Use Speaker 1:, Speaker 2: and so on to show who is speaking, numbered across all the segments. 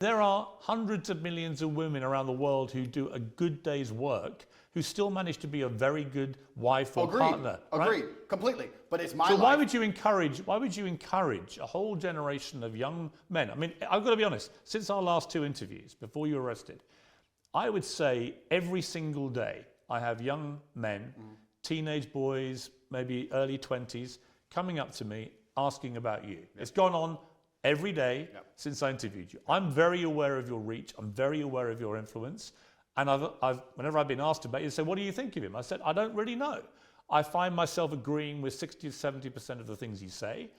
Speaker 1: There are hundreds of millions of women around the world who do a good day's work who still manage to be a very good wife or partner.
Speaker 2: Agreed, completely. But it's my
Speaker 1: So
Speaker 2: life.
Speaker 1: why would you encourage a whole generation of young men? I mean, I've got to be honest, since our last two interviews, before you were arrested, I would say every single day I have young men, teenage boys, maybe early 20s, coming up to me asking about you. It's gone on every day since I interviewed you. I'm very aware of your reach. I'm very aware of your influence. And whenever I've been asked about you, they say, what do you think of him? I said, I don't really know. I find myself agreeing with 60 to 70% of the things you say.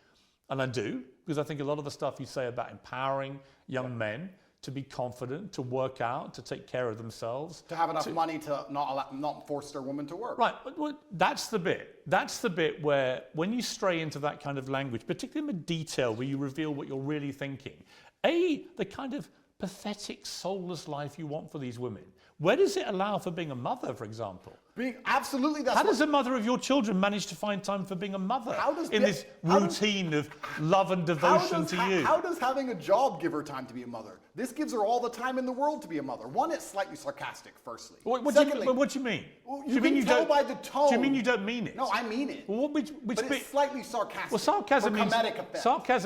Speaker 1: And I do, because I think a lot of the stuff you say about empowering young men to be confident, to work out, to take care of themselves.
Speaker 2: To have enough money to not force their woman to work.
Speaker 1: Right, but that's the bit. That's the bit where when you stray into that kind of language, particularly in the detail where you reveal what you're really thinking, the kind of pathetic, soulless life you want for these women. Where does it allow for being a mother, for example?
Speaker 2: Absolutely,
Speaker 1: How does a mother of your children manage to find time for being a mother in this routine of love and devotion to you?
Speaker 2: How does having a job give her time to be a mother? This gives her all the time in the world to be a mother. One, it's slightly sarcastic, firstly.
Speaker 1: What do you mean?
Speaker 2: Well, you can tell by the tone.
Speaker 1: Do you mean you don't mean it?
Speaker 2: No, I mean it.
Speaker 1: Well, which
Speaker 2: but
Speaker 1: bit?
Speaker 2: It's slightly sarcastic.
Speaker 1: Well, sarcasm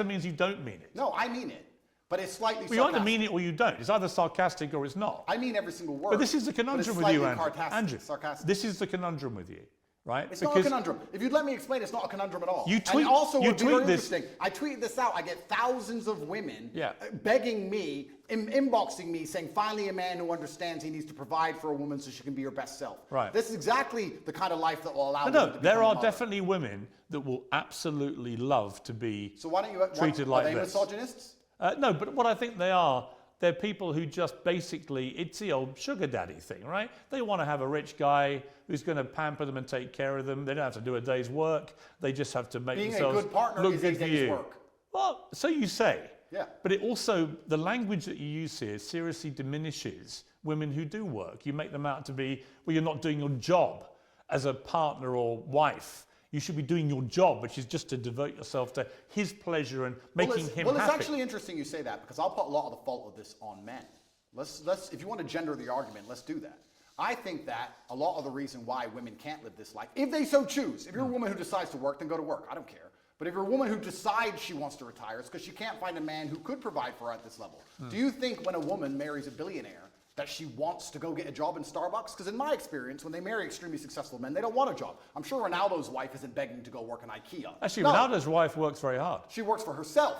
Speaker 2: means
Speaker 1: you don't mean it.
Speaker 2: No, I mean it. But it's slightly sarcastic.
Speaker 1: Well, you either mean it or you don't. It's either sarcastic or it's not.
Speaker 2: I mean every single word.
Speaker 1: But this is the conundrum with you, Andrew.
Speaker 2: Sarcastic.
Speaker 1: This is the conundrum with you, right?
Speaker 2: It's not a conundrum. If you'd let me explain, it's not a conundrum at all.
Speaker 1: You tweet,
Speaker 2: and also,
Speaker 1: you
Speaker 2: would be very
Speaker 1: tweet this.
Speaker 2: interesting. I tweeted this out. I get thousands of women
Speaker 1: Yeah.
Speaker 2: begging me, inboxing me, saying, finally a man who understands he needs to provide for a woman so she can be her best self.
Speaker 1: Right.
Speaker 2: This is exactly the kind of life that will allow
Speaker 1: No,
Speaker 2: women to
Speaker 1: there
Speaker 2: become a
Speaker 1: are
Speaker 2: mother.
Speaker 1: definitely women that will absolutely love to be
Speaker 2: So why don't you
Speaker 1: treated like
Speaker 2: this. Are they
Speaker 1: this.
Speaker 2: misogynists?
Speaker 1: No, but what I think they are, they're people who just basically, it's the old sugar daddy thing, right? They want to have a rich guy who's going to pamper them and take care of them. They don't have to do a day's work. They just have to make themselves
Speaker 2: Being a good partner
Speaker 1: look
Speaker 2: is
Speaker 1: good
Speaker 2: a
Speaker 1: for
Speaker 2: day's
Speaker 1: you.
Speaker 2: work.
Speaker 1: Well, so you say.
Speaker 2: Yeah.
Speaker 1: But it also, the language that you use here seriously diminishes women who do work. You make them out to be, well, you're not doing your job as a partner or wife. You should be doing your job, which is just to devote yourself to his pleasure and making him happy.
Speaker 2: Well, it's actually interesting you say that, because I'll put a lot of the fault of this on men. Let's if you want to gender the argument, let's do that. I think that a lot of the reason why women can't live this life, if they so choose, if you're a woman who decides to work, then go to work. I don't care. But if you're a woman who decides she wants to retire, it's because she can't find a man who could provide for her at this level. Do you think when a woman marries a billionaire that she wants to go get a job in Starbucks? Because in my experience, when they marry extremely successful men, they don't want a job. I'm sure Ronaldo's wife isn't begging to go work in IKEA.
Speaker 1: Actually, Ronaldo's wife works very hard.
Speaker 2: She works for herself,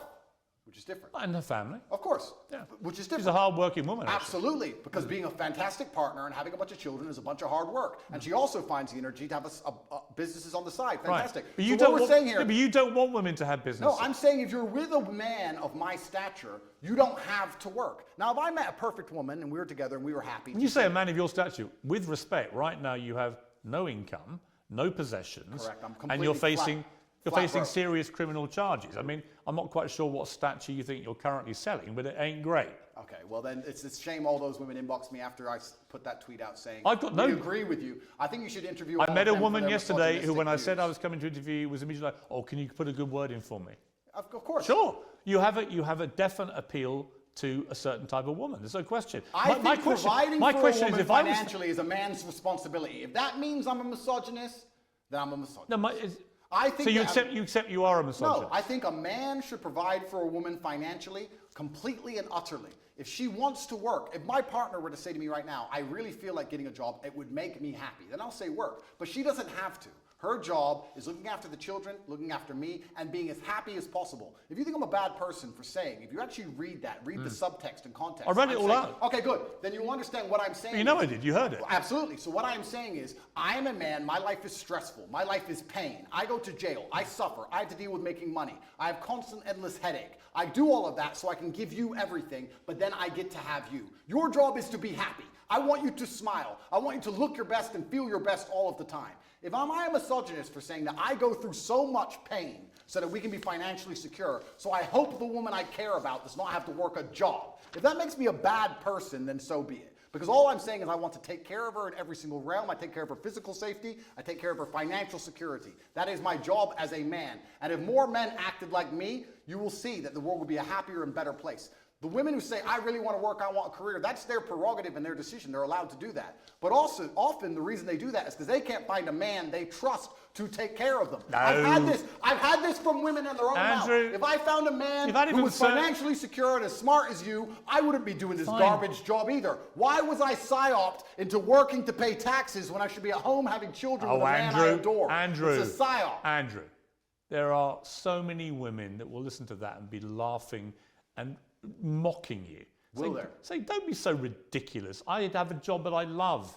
Speaker 2: which is different.
Speaker 1: And her family.
Speaker 2: Of course,
Speaker 1: Yeah.
Speaker 2: which is different.
Speaker 1: She's a hard-working woman, actually.
Speaker 2: Absolutely, because being a fantastic partner and having a bunch of children is a bunch of hard work. And she also finds the energy to have businesses on the side. Fantastic.
Speaker 1: Right. But you
Speaker 2: so
Speaker 1: don't
Speaker 2: what we're saying here,
Speaker 1: but you don't want women to have businesses.
Speaker 2: no, I'm saying if you're with a man of my stature, you don't have to work. Now, if I met a perfect woman and we were together and we were happy.
Speaker 1: When you say a man of your stature, with respect, right now you have no income, no possessions,
Speaker 2: Correct. I'm
Speaker 1: and you're
Speaker 2: completely
Speaker 1: facing
Speaker 2: flat broke.
Speaker 1: serious criminal charges. I mean, I'm not quite sure what stature you think you're currently selling, but it ain't great.
Speaker 2: Okay, well then it's a shame all those women inboxed me after I put that tweet out saying,
Speaker 1: I've got no-
Speaker 2: we agree with you. I think you should interview
Speaker 1: I
Speaker 2: all
Speaker 1: met
Speaker 2: of
Speaker 1: a
Speaker 2: them for
Speaker 1: woman
Speaker 2: their
Speaker 1: yesterday who, when I said I
Speaker 2: misogynistic
Speaker 1: was coming to interview you, was immediately like, "Oh, can you put a good word in for me?"
Speaker 2: views. Of course.
Speaker 1: Sure, you have a definite appeal to a certain type of woman. There's no question.
Speaker 2: I think providing for a woman
Speaker 1: is, if I was
Speaker 2: financially is a man's responsibility. If that means I'm a misogynist, then I'm a misogynist.
Speaker 1: no,
Speaker 2: I think
Speaker 1: so you
Speaker 2: that-
Speaker 1: accept you are a misogynist.
Speaker 2: No, I think a man should provide for a woman financially, completely and utterly. If she wants to work, if my partner were to say to me right now, I really feel like getting a job, it would make me happy, then I'll say work. But she doesn't have to. Her job is looking after the children, looking after me, and being as happy as possible. If you think I'm a bad person for saying, if you actually read that, read the subtext and context.
Speaker 1: I read it
Speaker 2: I'm
Speaker 1: all
Speaker 2: saying,
Speaker 1: out.
Speaker 2: Okay, good. Then you understand what I'm saying.
Speaker 1: You know I did. You heard it.
Speaker 2: Absolutely. So what I am saying is, I am a man, my life is stressful, my life is pain. I go to jail, I suffer, I have to deal with making money. I have constant endless headache. I do all of that so I can give you everything, but then I get to have you. Your job is to be happy. I want you to smile. I want you to look your best and feel your best all of the time. If am I a misogynist for saying that I go through so much pain so that we can be financially secure, so I hope the woman I care about does not have to work a job. If that makes me a bad person, then so be it. Because all I'm saying is I want to take care of her in every single realm. I take care of her physical safety. I take care of her financial security. That is my job as a man. And if more men acted like me, you will see that the world will be a happier and better place. The women who say, I really want to work, I want a career, that's their prerogative and their decision. They're allowed to do that. But also, often the reason they do that is because they can't find a man they trust to take care of them.
Speaker 1: No.
Speaker 2: I've had this from women in their own mouth. If I found a man who was financially secure and as smart as you, I wouldn't be doing this garbage job either. Why was I psyoped into working to pay taxes when I should be at home having children with a man I adore?
Speaker 1: Andrew,
Speaker 2: it's a psyop.
Speaker 1: Andrew, there are so many women that will listen to that and be laughing and mocking you. Say, don't be so ridiculous. I have a job that I love.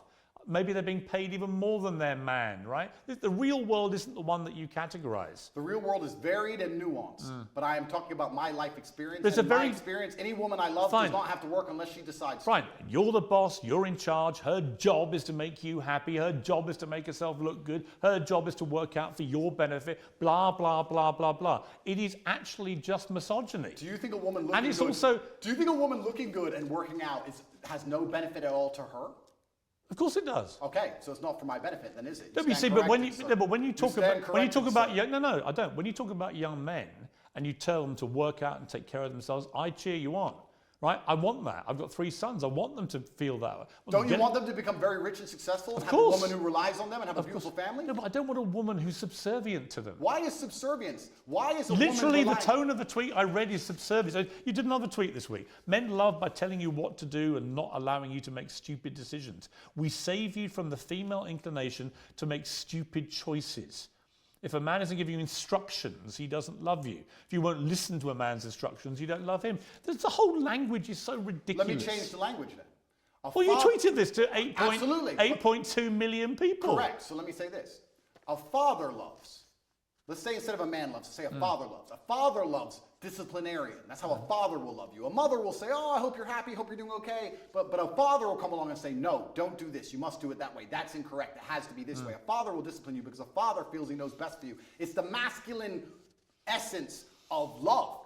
Speaker 1: Maybe they're being paid even more than their man, right? The real world isn't the one that you categorize.
Speaker 2: The real world is varied and nuanced, but I am talking about my life experience.
Speaker 1: There's
Speaker 2: and in my experience, any woman I love does not have to work unless she decides to.
Speaker 1: Fine, you're the boss, you're in charge, her job is to make you happy, her job is to make herself look good, her job is to work out for your benefit, blah, blah, blah, blah, blah. It is actually just misogyny.
Speaker 2: Do you think a woman looking good, do you think a woman looking good and working out has no benefit at all to her?
Speaker 1: Of course it does.
Speaker 2: Okay, so it's not for my benefit, then, is it?
Speaker 1: Don't you see? But when you talk about young, no, I don't. When you talk about young men and you tell them to work out and take care of themselves, I cheer you on. Right? I want that. I've got 3 sons. I want them to feel that way.
Speaker 2: Don't you want them to become very rich and successful and have a woman who relies on them and have a beautiful family?
Speaker 1: No, but I don't want a woman who's subservient to them.
Speaker 2: Why is subservience? Why is a
Speaker 1: Literally, the tone of the tweet I read is subservience. You did another tweet this week. Men love by telling you what to do and not allowing you to make stupid decisions. We save you from the female inclination to make stupid choices. If a man isn't giving you instructions, he doesn't love you. If you won't listen to a man's instructions, you don't love him. The whole language is so ridiculous.
Speaker 2: Let me change the language then.
Speaker 1: Well, you tweeted this to 8.2 million people.
Speaker 2: Correct. So let me say this. A father loves. Let's say instead of a man loves, let's say a father loves. A father loves disciplinarian. That's how a father will love you. A mother will say, oh, I hope you're happy, hope you're doing okay. But a father will come along and say, no, don't do this. You must do it that way. That's incorrect. It has to be this way. A father will discipline you because a father feels he knows best for you. It's the masculine essence of love.